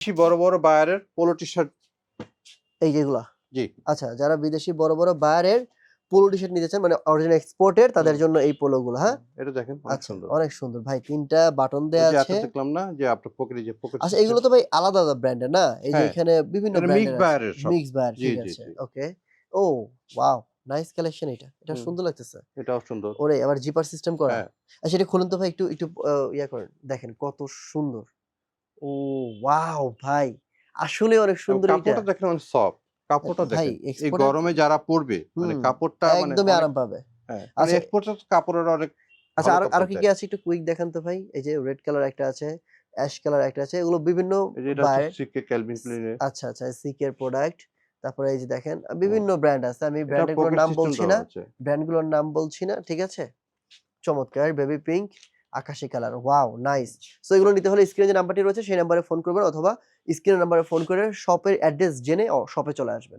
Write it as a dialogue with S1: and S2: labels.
S1: বেশি বড় বড় বায়ারের পোলো টি শার্ট।
S2: এই যেগুলা
S1: জি
S2: আচ্ছা, যারা বিদেশি বড় বড় বায়ারের পোলো টি শার্ট নিতে চান মানে অরিজিনাল এক্সপোর্টের তাদের জন্য এই পোলো গুলো। হ্যাঁ
S1: এটা দেখেন অনেক
S2: আচ্ছা,
S1: সুন্দর।
S2: অনেক সুন্দর ভাই, 3টা বাটন
S1: ওই
S2: দেয়া
S1: যে
S2: আছে।
S1: এত দেখলাম না যে আপনার পকেটে যে পকেট
S2: আচ্ছা,
S1: সিস্টেম।
S2: এগুলো তো ভাই আলাদা আলাদা ব্র্যান্ডের না? এই যে
S1: হ্যাঁ
S2: এখানে বিভিন্ন
S1: এটা মিক্স
S2: ব্র্যান্ডের আছে।
S1: বায়ারের সব।
S2: মিক্স বায়ার,
S1: জি
S2: ঠিক
S1: জি
S2: আছে।
S1: জি।
S2: ওকে। ও ওয়াও! নাইস কালেকশন এটা। এটা
S1: হুম,
S2: সুন্দর লাগতেছে।
S1: এটাও সুন্দর।
S2: ওরে আবার জিপার সিস্টেম করা।
S1: হ্যাঁ
S2: আচ্ছা, এটা খুলুন তো ভাই, একটু একটু ইয়া করেন। দেখেন কত সুন্দর। ও ওয়াও ভাই! আসলে অনেক
S1: এবং
S2: সুন্দর এইটা।
S1: কাপড়টা দেখেন অনেক সফট। কাপড়টা
S2: ভাই
S1: দেখেন। এই
S2: এক্সপোর্টের
S1: গরমে যারা পড়বে মানে
S2: হুম,
S1: কাপড়টা মানে
S2: একদমই
S1: অনেক
S2: আরাম পাবে।
S1: হ্যাঁ, মানে
S2: আচ্ছা,
S1: এক্সপোর্টের কাপড়ের অনেক
S2: আচ্ছা,
S1: ভালো
S2: আরো আরো
S1: কাপড়
S2: কি,
S1: দেয়।
S2: কি আছে একটু কুইক দেখান তো ভাই? এই যে রেড কালার একটা আছে, অ্যাশ কালার একটা আছে। এগুলো বিভিন্ন
S1: এই যে এটা হচ্ছে
S2: বায়ার
S1: সিকে ক্যালভিন ক্লাইনের।
S2: আচ্ছা, আচ্ছা, সিকের প্রোডাক্ট। তারপরে এই যে দেখেন
S1: হুম,
S2: বিভিন্ন ব্র্যান্ড আছে। আমি
S1: এটা
S2: ব্র্যান্ড গুলোর
S1: পকেট
S2: নাম
S1: সিস্টেম
S2: বলছি
S1: দেওয়া
S2: না।
S1: আছে।
S2: ব্র্যান্ড গুলোর নাম বলছি না। ঠিক আছে? চমৎকার বেবি পিঙ্ক, আকাশি কালার। ওয়াও! নাইস। সো এগুলো নিতে হলে স্ক্রিনে যে নাম্বারটি রয়েছে সেই নাম্বারে ফোন করবেন অথবা স্ক্রিনের নাম্বারে ফোন করে শপের অ্যাড্রেস জেনে শপে চলে আসবেন।